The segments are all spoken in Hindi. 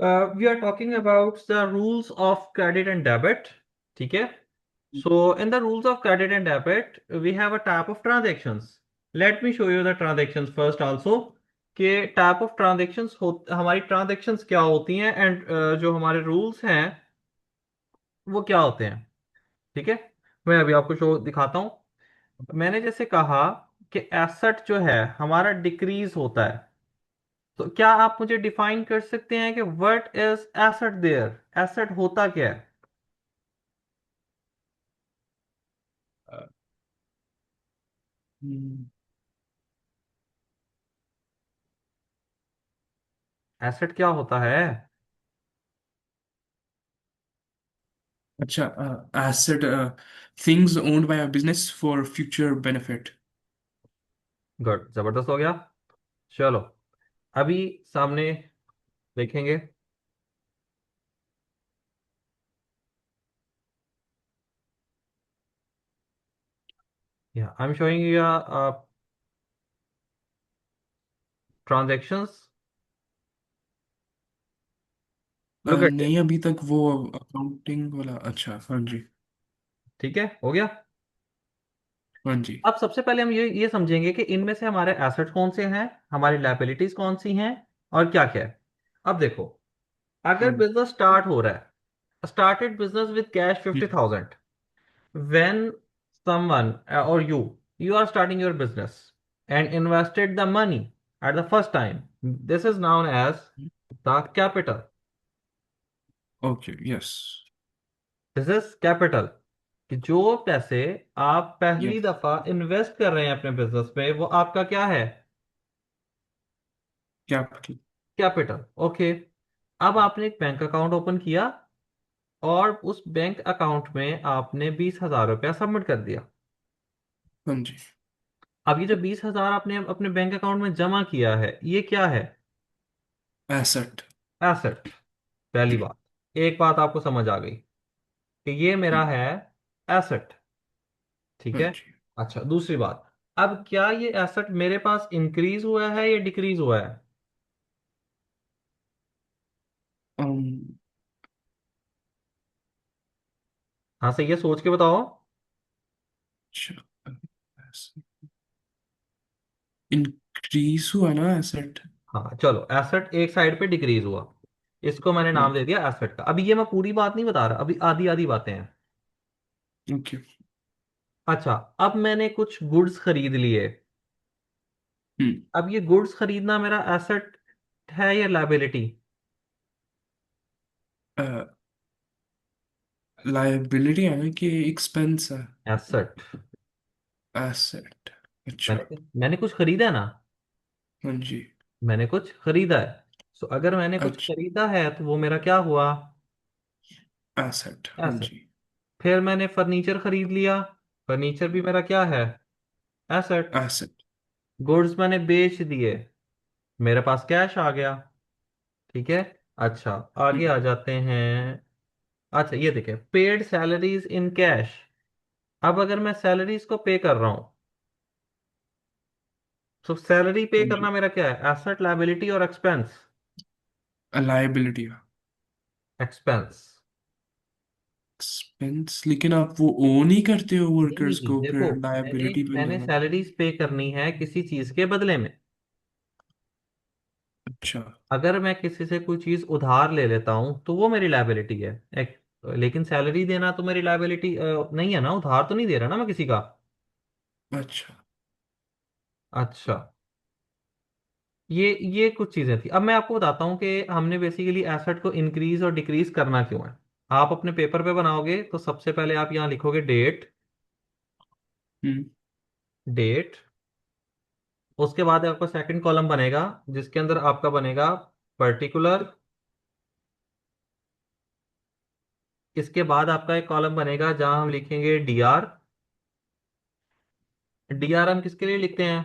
We are talking about the rules of credit and debit. ठीक है. So in the rules of credit and debit, we have a type of transactions. Let me show you the transactions first also. कि type of transactions हमारी transactions क्या होती हैं and जो हमारे rules हैं वो क्या होते हैं. ठीक है. मैं अभी आपको शो दिखाता हूँ. मैंने जैसे कहा कि एसेट जो है हमारा डिक्रीज होता है. तो क्या आप मुझे डिफाइन कर सकते हैं कि what is asset there. Asset होता क्या है. Uh, हम्म, एसेट क्या होता है. अच्छा, asset things owned by a business for future benefit. Good, जबरदस्त हो गया. चलो अभी सामने देखेंगे. या I am showing you transactions. Look at it. नहीं, अभी तक वो अकाउंटिंग वाला। अच्छा, हाँ जी। ठीक है, हो गया. हाँ जी। अब सबसे पहले हम ये समझेंगे कि इनमें से हमारे एसेट कौन से हैं, हमारी लायबिलिटीज कौन सी हैं और क्या क्या है. अब देखो, अगर हाँ। बिजनेस स्टार्ट हो रहा है, started business with cash hmm, 50,000. When someone or you are starting your business and invested the money at the first time, this is known as the capital. Okay, yes. This is capital. कि जो पैसे आप पहली यस, दफा इन्वेस्ट कर रहे हैं अपने बिजनेस में वो आपका क्या है. कैपिटल। कैपिटल. ओके. अब आपने एक बैंक अकाउंट ओपन किया और उस बैंक अकाउंट में आपने 20,000 रुपया सबमिट कर दिया. हाँ जी। अब ये जो 20,000 आपने अपने बैंक अकाउंट में जमा किया है ये क्या है. एसेट। एसेट. पहली जी। बात, एक बात आपको समझ आ गई कि ये मेरा हम्म, है एसेट. ठीक हाँ है. जी। अच्छा, दूसरी बात, अब क्या ये एसेट मेरे पास इंक्रीज हुआ है या डिक्रीज हुआ है. um, हाँ सही है, सोच के बताओ. अच्छा, इंक्रीज हुआ ना एसेट। हाँ चलो, एसेट एक साइड पे डिक्रीज हुआ, इसको मैंने नाम दे दिया एसेट का. अभी ये मैं पूरी बात नहीं बता रहा, अभी आधी आधी बातें हैं. ओके। अच्छा, अब मैंने कुछ गुड्स खरीद लिए. हम्म, अब ये गुड्स खरीदना मेरा एसेट है या लायबिलिटी. लाइबिलिटी है ना कि एक्सपेंस है। एसेट. एसेट। अच्छा। मैंने कुछ खरीदा है ना. हाँ जी। मैंने कुछ खरीदा है. सो अगर मैंने कुछ अच्छा, खरीदा है तो वो मेरा क्या हुआ. एसेट। हाँ एसेट. जी। फिर मैंने फर्नीचर खरीद लिया. फर्नीचर भी मेरा क्या है. एसेट. एसेट। गुड्स मैंने बेच दिए, मेरे पास कैश आ गया. ठीक है. अच्छा, आगे आ जाते हैं. अच्छा ये देखें, पेड सैलरीज इन कैश. अब अगर मैं सैलरीज को पे कर रहा हूं तो सैलरी पे हाँ करना जी। मेरा क्या है, एसेट, लायबिलिटी और एक्सपेंस. लाइबिलिटी। एक्सपेंस. एक्सपेंस, लेकिन आप वो ओन ही करते हो वर्कर्स नहीं को, देखो, फिर मैंने लाइबिलिटी बन मैंने जाना। सैलरीज पे करनी है किसी चीज के बदले में. अच्छा। अगर मैं किसी से कोई चीज उधार ले लेता हूं तो वो मेरी लायबिलिटी है. लेकिन सैलरी देना तो मेरी लायबिलिटी नहीं है ना, उधार तो नहीं दे रहा ना मैं किसी का. अच्छा। अच्छा, ये कुछ चीजें थी. अब मैं आपको बताता हूँ कि हमने बेसिकली एसेट को इंक्रीज और डिक्रीज करना क्यों है. आप अपने पेपर पे बनाओगे तो सबसे पहले आप यहाँ लिखोगे डेट. हम्म। डेट. उसके बाद आपका सेकंड कॉलम बनेगा जिसके अंदर आपका बनेगा पर्टिकुलर. इसके बाद आपका एक कॉलम बनेगा जहां हम लिखेंगे डी आर. डी आर हम किसके लिए लिखते हैं.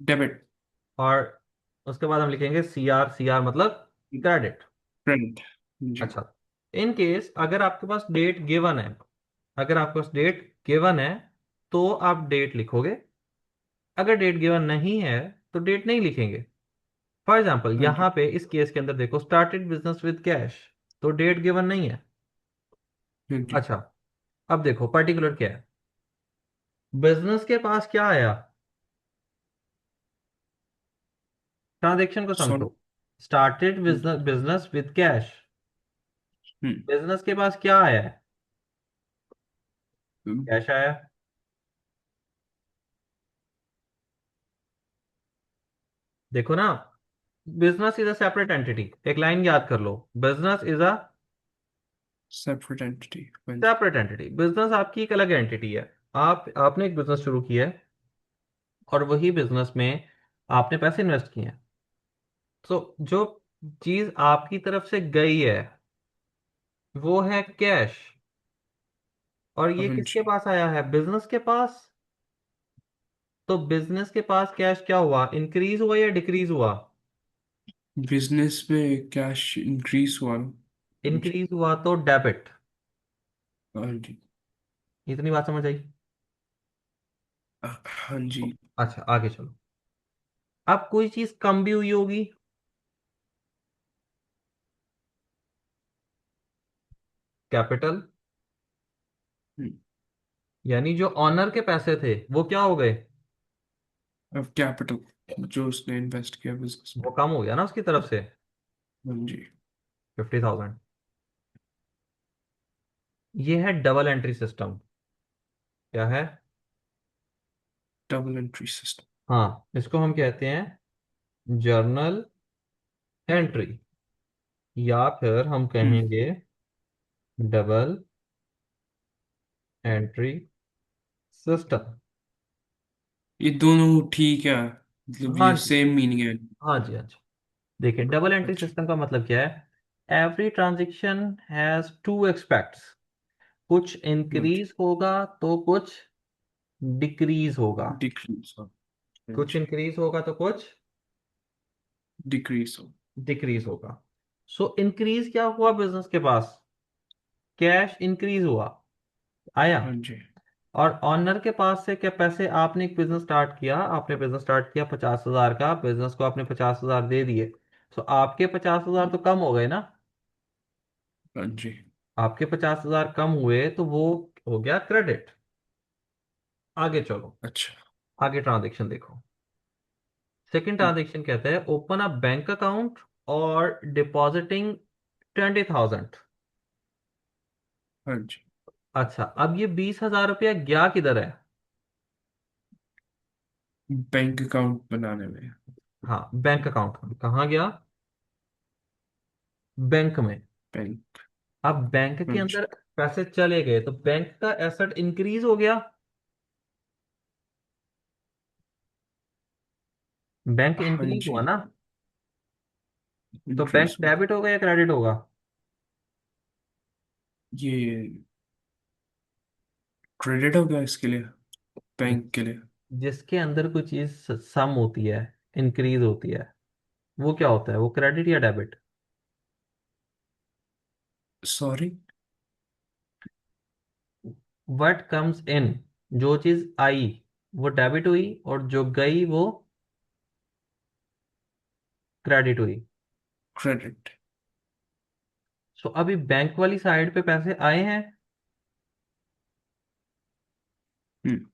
डेबिट। और उसके बाद हम लिखेंगे सी आर. सी आर मतलब क्रेडिट. क्रेडिट। जी। अच्छा, इन केस अगर आपके पास डेट गिवन है, अगर आपके पास डेट गिवन है तो आप डेट लिखोगे. अगर डेट गिवन नहीं है तो डेट नहीं लिखेंगे. फॉर एग्जाम्पल हाँ जी। यहाँ पे इस केस के अंदर देखो, स्टार्टेड बिजनेस विद कैश, तो डेट गिवन नहीं है। हाँ जी। अच्छा, अब देखो पर्टिकुलर क्या है, बिजनेस के पास क्या आया, ट्रांजेक्शन को सॉरी। समझो। Started business business with cash, hmm. Business के पास क्या आया है, कैश आया। देखो ना, business is a separate entity, एक लाइन याद कर लो, business is a separate entity. हाँ जी। सेपरेट एंटिटी, बिजनेस आपकी एक अलग एंटिटी है। आपने एक बिजनेस शुरू किया है और वही बिजनेस में आपने पैसे इन्वेस्ट किए हैं, तो जो चीज आपकी तरफ से गई है वो है कैश, और ये हाँ किसके जी। पास आया है, बिजनेस के पास। तो बिजनेस के पास कैश क्या हुआ, इंक्रीज हुआ या डिक्रीज हुआ। बिजनेस में कैश इंक्रीज हुआ ना? हाँ जी। इंक्रीज हुआ तो डेबिट। हाँ जी। इतनी बात समझ आई। हाँ जी। अच्छा आगे चलो। अब कोई चीज कम भी हुई होगी, कैपिटल, यानी जो ऑनर के पैसे थे वो क्या हो गए, अब कैपिटल जो उसने इन्वेस्ट किया बिजनेस वो में। कम हो गया ना उसकी तरफ से, हाँ जी। 50,000। ये है डबल एंट्री सिस्टम। क्या है, डबल एंट्री सिस्टम। हाँ इसको हम कहते हैं जर्नल एंट्री, या फिर हम हम्म। कहेंगे डबल एंट्री सिस्टम। ये दोनों ठीक है, मतलब हाँ ये जी, सेम मीनिंग है। हाँ जी, हाँ जी। देखिए डबल एंट्री अच्छा। सिस्टम का मतलब क्या है, every transaction has two aspects, कुछ अच्छा। इंक्रीज होगा तो कुछ डिक्रीज होगा, डिक्रीज हो। कुछ अच्छा। इंक्रीज होगा तो कुछ डिक्रीज हो। डिक्रीज होगा। सो इंक्रीज क्या हुआ बिजनेस के पास, कैश इंक्रीज हुआ, आया। हाँ जी। और ऑनर के पास से क्या पैसे, आपने एक बिजनेस स्टार्ट किया, आपने बिजनेस स्टार्ट किया 50,000 का, बिजनेस को आपने 50,000 दे दिए, तो आपके 50,000 तो कम हो गए ना, हाँ जी। आपके 50,000 कम हुए तो वो हो गया क्रेडिट। आगे चलो, अच्छा। आगे ट्रांजेक्शन देखो। सेकंड हम्म। ट्रांजेक्शन कहते हैं ओपन अ बैंक अकाउंट और डिपॉजिटिंग 20,000। हाँ जी। अच्छा, अब ये 20,000 रुपया गया किधर है, बैंक अकाउंट बनाने में। हाँ बैंक अकाउंट में, कहाँ गया, बैंक में। बैंक। अब बैंक हाँ के जी। अंदर पैसे चले गए तो बैंक का एसेट इंक्रीज हो गया, बैंक हाँ इंक्रीज हुआ जी। ना, तो बैंक इंक्रीज हुआ। डेबिट होगा या क्रेडिट होगा। ये क्रेडिट हो गया इसके लिए, बैंक के लिए। जिसके अंदर कोई चीज सम होती है, इंक्रीज होती है, वो क्या होता है, वो क्रेडिट या debit. Sorry. What comes in, जो चीज आई वो डेबिट हुई, और जो गई वो क्रेडिट हुई। क्रेडिट। सो अभी बैंक वाली साइड पे पैसे आए हैं, हम्म।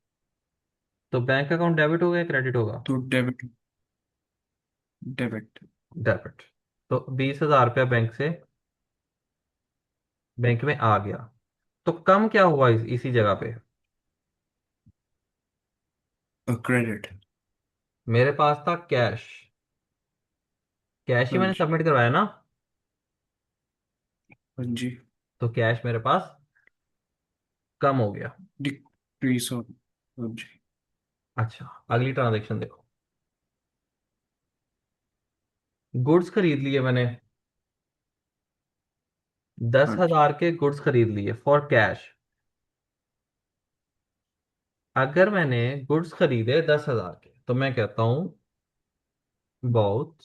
तो बैंक अकाउंट डेबिट होगा या क्रेडिट होगा, तो डेबिट। डेबिट। डेबिट। तो 20,000 रुपया बैंक में आ गया, तो कम क्या हुआ इसी जगह पे, क्रेडिट। मेरे पास था कैश, कैश ही हाँ मैंने जी। सबमिट करवाया ना, हाँ जी। तो कैश मेरे पास कम हो गया। डिक्रीज हो। हाँ जी। अच्छा, अगली ट्रांजेक्शन देखो, गुड्स खरीद लिए मैंने, दस हाँ जी। हजार के गुड्स खरीद लिए फॉर कैश। अगर मैंने गुड्स खरीदे 10,000 के, तो मैं कहता हूं बहुत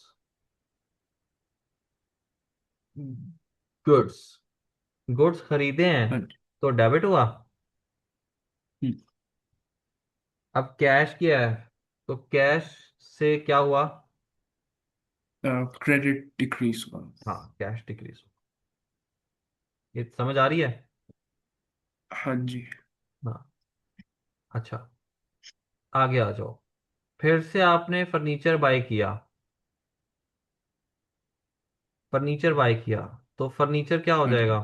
गुड्स, गुड्स खरीदे हैं, हाँ जी। तो डेबिट हुआ। हम्म। अब कैश किया है, तो कैश से क्या हुआ, क्रेडिट डिक्रीज हुआ। हाँ, कैश डिक्रीज। ये समझ आ रही है? हाँ जी। हाँ। अच्छा, आगे आ जाओ। फिर से आपने फर्नीचर बाय किया। फर्नीचर बाय किया, तो फर्नीचर क्या हो हाँ जी, जाएगा?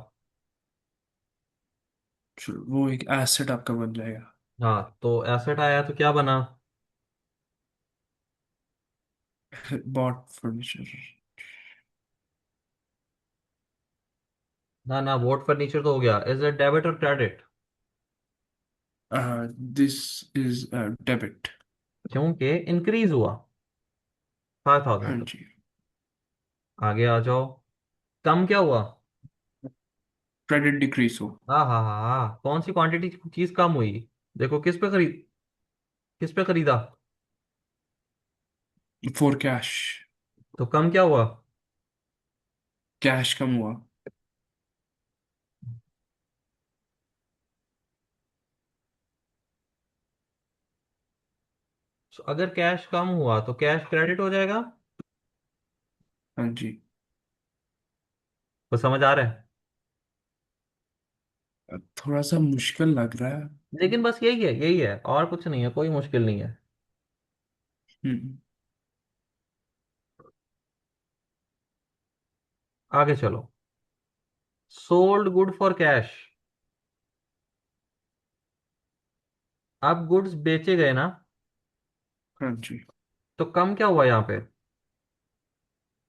चलो वो एक एसेट आपका बन जाएगा। हाँ, तो एसेट आया तो क्या बना? Bought furniture. ना ना, वोट फर्नीचर तो हो गया। इज इट डेबिट और क्रेडिट? This is debit. क्योंकि इंक्रीज हुआ, 5,000। हाँ जी। आगे आ जाओ। कम क्या हुआ? क्रेडिट डिक्रीज हो। हाँ हाँ हाँ हाँ, कौन सी क्वांटिटी चीज कम हुई? देखो, किस पे खरीदा? For cash. तो कम क्या हुआ? कैश कम हुआ। So, अगर कैश कम हुआ तो कैश क्रेडिट हो जाएगा। हाँ जी। तो समझ आ रहा है? थोड़ा सा मुश्किल लग रहा है। लेकिन बस यही है और कुछ नहीं है, कोई मुश्किल नहीं है। हम्म। आगे चलो। Sold good for cash. अब गुड्स बेचे गए ना, हाँ जी। तो कम क्या हुआ यहाँ पे?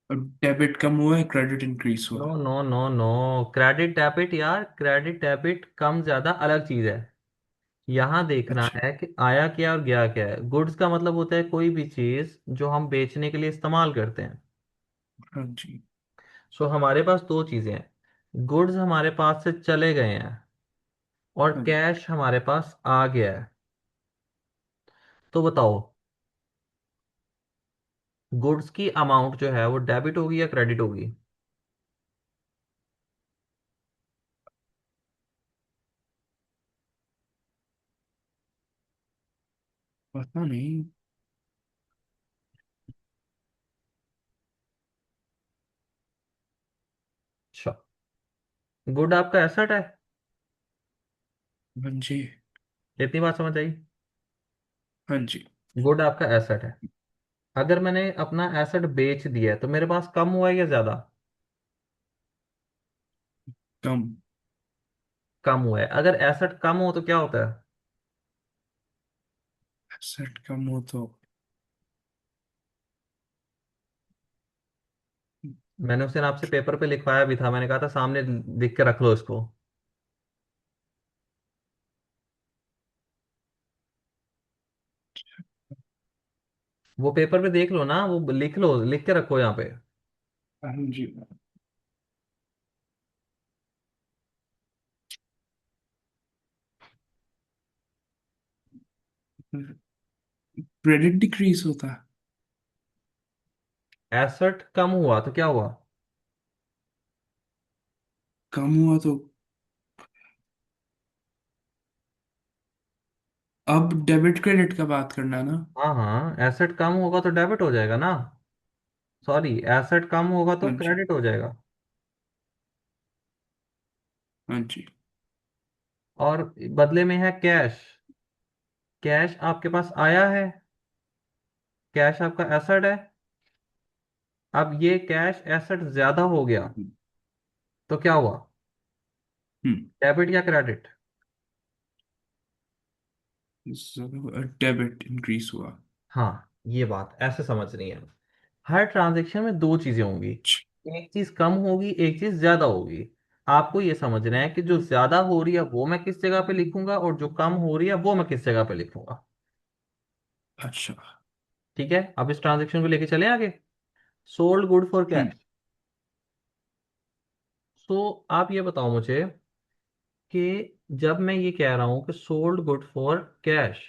अब डेबिट कम हुआ है, क्रेडिट इंक्रीज नो हुआ। No no no, credit debit यार, क्रेडिट डेबिट कम ज्यादा अलग चीज है। यहाँ देखना अच्छा। है कि आया क्या और गया क्या है। गुड्स का मतलब होता है कोई भी चीज जो हम बेचने के लिए इस्तेमाल करते हैं। हाँ जी। सो हमारे पास दो चीजें हैं। गुड्स हमारे पास से चले गए हैं और हाँ जी। कैश हमारे पास आ गया है। तो बताओ, गुड्स की अमाउंट जो है वो डेबिट होगी या क्रेडिट होगी? पता नहीं। अच्छा, गुड आपका एसेट है। हाँ जी। इतनी बात समझ आई? हाँ जी। गुड आपका एसेट है। अगर मैंने अपना एसेट बेच दिया है तो मेरे पास कम हुआ है या ज्यादा? कम। कम हुआ है। अगर एसेट कम हो तो क्या होता है? एसेट कम हो तो मैंने उस दिन आपसे पेपर पे लिखवाया भी था, मैंने कहा था सामने लिख के रख लो इसको। वो पेपर पे देख लो ना, वो लिख लो, लिख के रखो यहाँ पे। हाँ जी। क्रेडिट डिक्रीज होता है। एसेट कम हुआ तो क्या हुआ? कम हुआ तो अब डेबिट क्रेडिट का बात करना है ना। हाँ हाँ, एसेट कम होगा तो डेबिट हो जाएगा ना। सॉरी, एसेट कम होगा तो हाँ जी। क्रेडिट हो जाएगा। हाँ जी। और बदले में है कैश। कैश आपके पास आया है, कैश आपका एसेट है। अब ये कैश एसेट ज्यादा हो गया तो क्या हुआ? हम्म। डेबिट या क्रेडिट? डेबिट इंक्रीज हुआ। हाँ, ये बात ऐसे समझनी है। हर ट्रांजैक्शन में दो चीजें होंगी। अच्छा। एक चीज कम होगी, एक चीज ज्यादा होगी। आपको ये समझना है कि जो ज्यादा हो रही है वो मैं किस जगह पे लिखूंगा और जो कम हो रही है वो मैं किस जगह पे लिखूंगा। अच्छा। ठीक है, अब इस ट्रांजैक्शन को लेके चले आगे। Sold good for hmm. Cash. So आप ये बताओ मुझे कि जब मैं ये कह रहा हूं कि सोल्ड गुड फॉर कैश,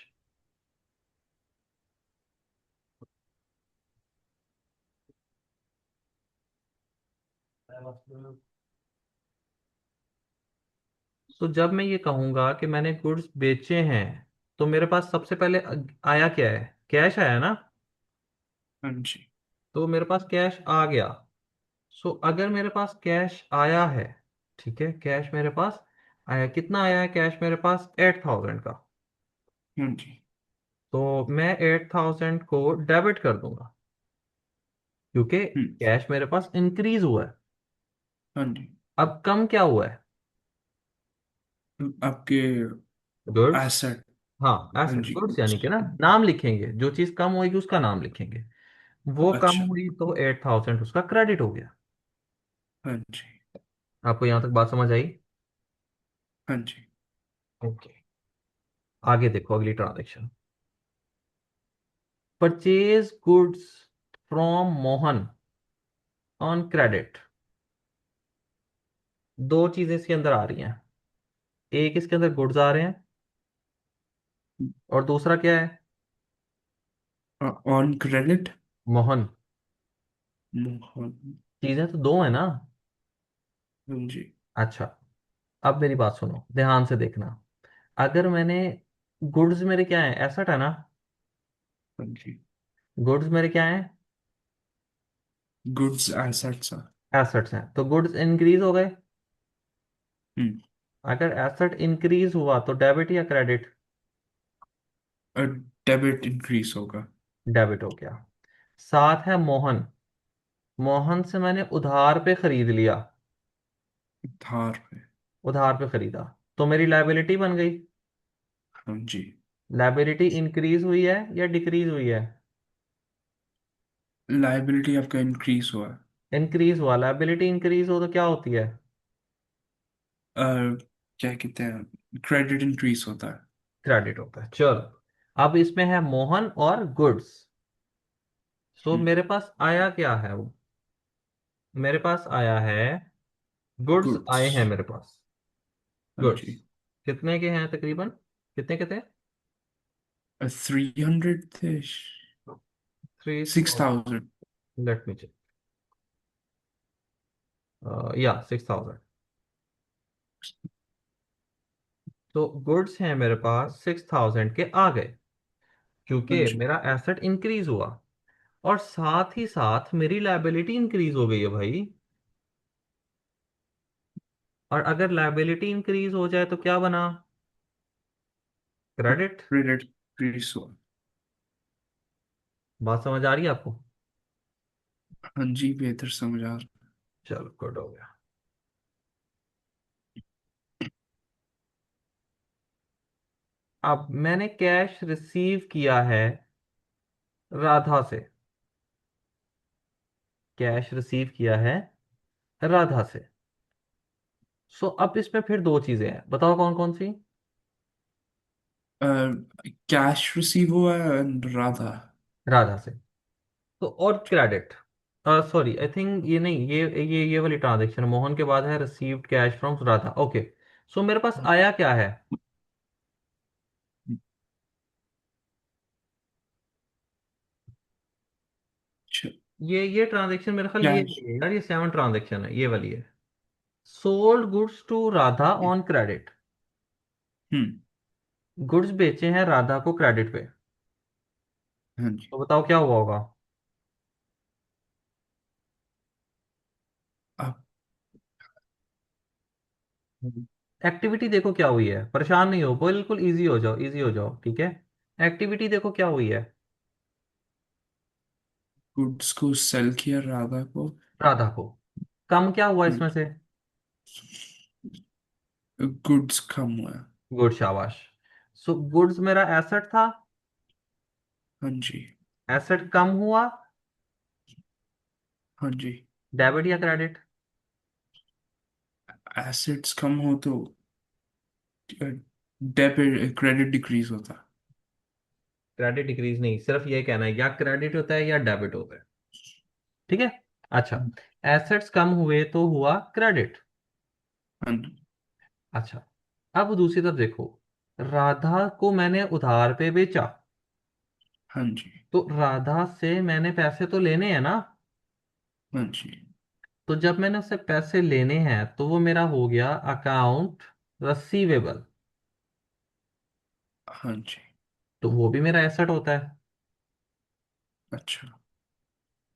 तो जब मैं ये कहूंगा कि मैंने गुड्स बेचे हैं, तो मेरे पास सबसे पहले आया क्या है? कैश आया ना। हाँ जी। तो मेरे पास कैश आ गया। सो अगर मेरे पास कैश आया है, ठीक है, कैश मेरे पास आया, कितना आया है कैश मेरे पास? 8,000 का। हाँ जी। तो मैं 8,000 को डेबिट कर दूंगा, क्योंकि हम्म। कैश मेरे पास इंक्रीज हुआ है। हाँ जी। अब कम क्या हुआ है? आपके गुड्स। एसेट। हाँ, हाँ एसेट, जी, गुड्स यानी गुड्स। कि ना, नाम लिखेंगे, जो चीज कम होगी उसका नाम लिखेंगे। वो कम अच्छा। हुई तो 8,000 उसका क्रेडिट हो गया। हाँ जी। आपको यहाँ तक बात समझ आई? हाँ जी। ओके, आगे देखो अगली transaction. Purchase goods from Mohan on credit. दो चीजें इसके अंदर आ रही हैं। एक इसके अंदर गुड्स आ रहे हैं, और दूसरा क्या है? On credit. मोहन। मोहन। चीजें तो दो है ना। हाँ जी। अच्छा, अब मेरी बात सुनो, ध्यान से देखना। अगर मैंने, गुड्स मेरे क्या है? एसेट है ना। हाँ जी। गुड्स मेरे क्या है? Goods assets. एसेट्स हैं, तो गुड्स इंक्रीज हो गए। हम्म। अगर एसेट इंक्रीज हुआ तो डेबिट या क्रेडिट? डेबिट इंक्रीज होगा। डेबिट हो गया। साथ है मोहन। मोहन से मैंने उधार पे खरीद लिया। उधार पे। उधार पे खरीदा, तो मेरी लायबिलिटी बन गई। हाँ जी। लायबिलिटी इंक्रीज हुई है या डिक्रीज हुई है? लाइबिलिटी आपका इंक्रीज हुआ है। इंक्रीज हुआ। लायबिलिटी इंक्रीज हो तो क्या होती है? अ, क्या कहते हैं, क्रेडिट इंक्रीज होता है। क्रेडिट होता है। चलो, अब इसमें है मोहन और गुड्स। सो हम्म। मेरे पास आया क्या है वो? मेरे पास आया है, गुड्स गुड्स। आए हैं मेरे पास। हाँ गुड्स जी। कितने के हैं तकरीबन? कितने के थे? 300 थे। 3,000। 6,000। Let me check. या 6,000। तो गुड्स हैं मेरे पास 6,000 के आ गए, हाँ क्योंकि जी। मेरा एसेट इंक्रीज हुआ, और साथ ही साथ मेरी लायबिलिटी इंक्रीज हो गई है भाई। और अगर लायबिलिटी इंक्रीज हो जाए तो क्या बना? क्रेडिट। क्रेडिट इंक्रीज हुआ। बात समझ आ रही है आपको? हाँ जी, बेहतर समझ आ रहा। चलो, गुड हो गया। अब मैंने कैश रिसीव किया है राधा से। कैश रिसीव किया है राधा से। सो अब इसमें फिर दो चीजें हैं, बताओ कौन कौन सी? कैश रिसीव हुआ है and राधा। राधा से। तो और क्रेडिट, सॉरी, आई थिंक ये नहीं, ये वाली ट्रांजेक्शन मोहन के बाद है received cash from Radha. Okay. So मेरे पास आया क्या है? अच्छा। ये ट्रांजेक्शन मेरे ख्याल ये कैश। वाली है यार, ये 7 ट्रांजेक्शन है, ये वाली है। Sold goods to Radha on credit. Hmm. Goods बेचे हैं राधा को क्रेडिट पे। हाँ जी। तो बताओ क्या हुआ होगा? आप। एक्टिविटी देखो क्या हुई है, परेशान नहीं हो, बिल्कुल इजी हो जाओ, इजी हो जाओ, ठीक है। एक्टिविटी देखो क्या हुई है। गुड्स को सेल किया राधा को। राधा को। कम क्या हुआ इसमें से? गुड्स कम हुआ। गुड, शाबाश। सो गुड्स मेरा एसेट था। हाँ जी। एसेट कम हुआ। हाँ जी। डेबिट या क्रेडिट? एसेट्स कम हो तो डेबिट क्रेडिट डिक्रीज होता। क्रेडिट डिक्रीज नहीं, सिर्फ ये कहना है या क्रेडिट होता है या डेबिट होता है, ठीक है। अच्छा, एसेट्स कम हुए तो हुआ क्रेडिट। हाँ। अच्छा, अब दूसरी तरफ देखो, राधा को मैंने उधार पे बेचा। हाँ जी। तो राधा से मैंने पैसे तो लेने हैं ना। हाँ जी। तो जब मैंने उससे पैसे लेने हैं तो वो मेरा हो गया अकाउंट रसीवेबल। हाँ जी। तो वो भी मेरा एसेट होता है। अच्छा।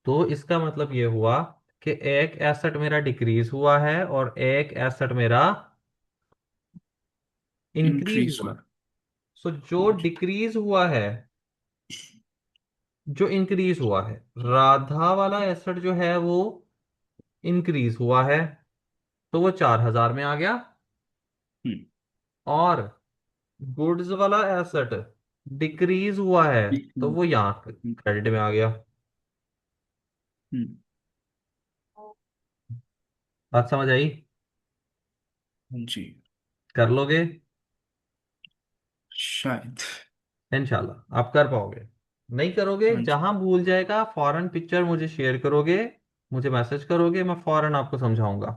तो इसका मतलब ये हुआ कि एक एसेट मेरा डिक्रीज हुआ है और एक एसेट मेरा इंक्रीज इंक्रीज हुआ हुआ। है। सो जो डिक्रीज हुआ है, जो इंक्रीज हुआ है, राधा वाला एसेट जो है वो इंक्रीज हुआ है, तो वो 4,000 में आ गया। हम्म। और गुड्स वाला एसेट डिक्रीज हुआ है, तो वो यहाँ हम्म। क्रेडिट में आ गया। हम्म। बात समझ आई? हाँ जी। कर लोगे? शायद। इंशाल्लाह आप कर पाओगे। नहीं करोगे, हाँ जी। जहां भूल जाएगा फौरन पिक्चर मुझे शेयर करोगे, मुझे मैसेज करोगे, मैं फौरन आपको समझाऊंगा।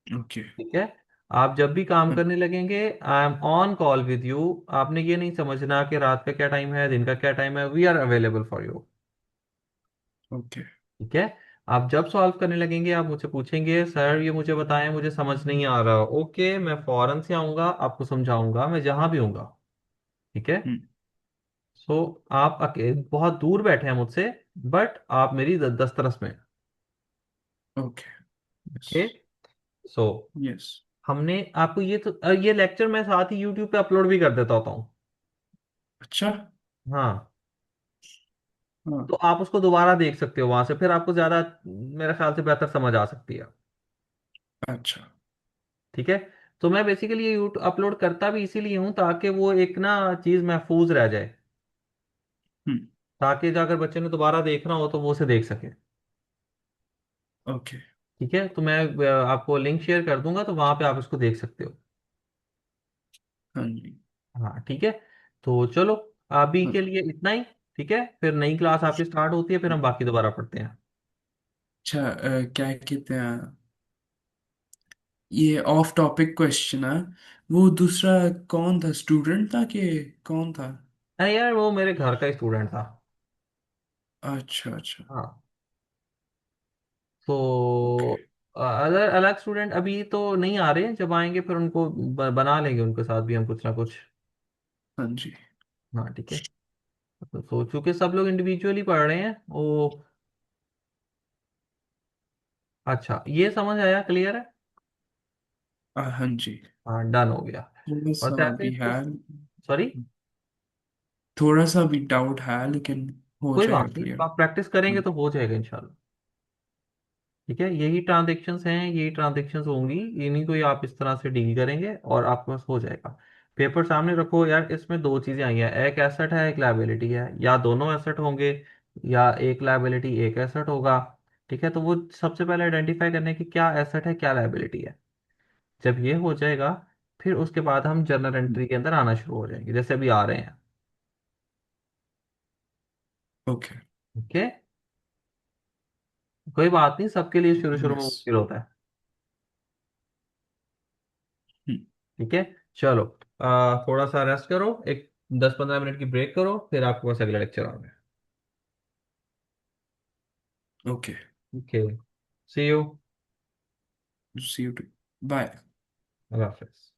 ओके। ठीक है? आप जब भी काम करने लगेंगे, I am on call with you. आपने ये नहीं समझना कि रात का क्या टाइम है, दिन का क्या टाइम है, we are available for you. Okay. ठीक है? आप जब सॉल्व करने लगेंगे आप मुझे पूछेंगे, सर ये मुझे बताएं, मुझे समझ नहीं आ रहा। ओके, मैं फौरन से आऊंगा, आपको समझाऊंगा, मैं जहां भी हूंगा। ठीक है? हम्म। सो आप बहुत दूर बैठे हैं मुझसे, बट आप मेरी दस्तरस में। Okay. Yes. Okay. So yes. हमने आपको ये लेक्चर मैं साथ ही यूट्यूब पे अपलोड भी कर देता होता हूँ। अच्छा। हाँ। हाँ। तो आप उसको दोबारा देख सकते हो वहां से, फिर आपको ज्यादा मेरे ख्याल से बेहतर समझ आ सकती है। अच्छा। ठीक है? तो मैं बेसिकली ये यूट्यूब अपलोड करता भी इसीलिए हूँ ताकि वो एक ना चीज महफूज रह जाए, हम्म। ताकि जाकर बच्चे ने दोबारा देखना हो तो वो उसे देख सके। ओके। ठीक है? तो मैं आपको लिंक शेयर कर दूंगा, तो वहां पे आप इसको देख सकते हो। हाँ जी। हाँ ठीक है। तो चलो, अभी हाँ। के लिए इतना ही। ठीक है, फिर नई क्लास आपकी स्टार्ट होती है, फिर हम बाकी दोबारा पढ़ते हैं। अच्छा, क्या कहते हैं, ये ऑफ टॉपिक क्वेश्चन है। वो दूसरा कौन था, स्टूडेंट था कि कौन था? अरे यार, वो मेरे घर का स्टूडेंट था। अच्छा अच्छा। हाँ। ओके। तो अगर अलग स्टूडेंट अभी तो नहीं आ रहे, जब आएंगे फिर उनको बना लेंगे, उनके साथ भी हम कुछ ना कुछ। हाँ जी। हाँ ठीक है। तो सोचो कि सब लोग इंडिविजुअली पढ़ रहे हैं वो। अच्छा, ये समझ आया, क्लियर है? हाँ जी। हाँ, डन हो गया। थोड़ा बस सा ऐसे भी इसको। है। सॉरी। थोड़ा सा भी डाउट है, लेकिन हो कोई जाएगा बात नहीं, क्लियर। आप प्रैक्टिस करेंगे हाँ। तो हो जाएगा इंशाल्लाह। ठीक है? यही ट्रांजेक्शन्स हैं, यही ट्रांजेक्शन्स होंगी, इन्हीं को ही आप इस तरह से डील करेंगे और आपके पास हो जाएगा। पेपर सामने रखो यार, इसमें दो चीजें आई हैं, एक एसेट है एक लायबिलिटी है, या दोनों एसेट होंगे या एक लायबिलिटी एक एसेट होगा। ठीक है? तो वो सबसे पहले आइडेंटिफाई करने की क्या एसेट है क्या लायबिलिटी है। जब ये हो जाएगा, फिर उसके बाद हम जर्नल एंट्री के अंदर आना शुरू हो जाएंगे, जैसे अभी आ रहे हैं। ओके। ओके। कोई बात नहीं, सबके लिए शुरू शुरू में यस। मुश्किल होता है। ठीक है? चलो, थोड़ा सा रेस्ट करो, एक 10-15 मिनट की ब्रेक करो, फिर आपके पास अगला लेक्चर आ रहा है। Okay. Okay. See you. See you. Bye. अल्लाह हाफिज।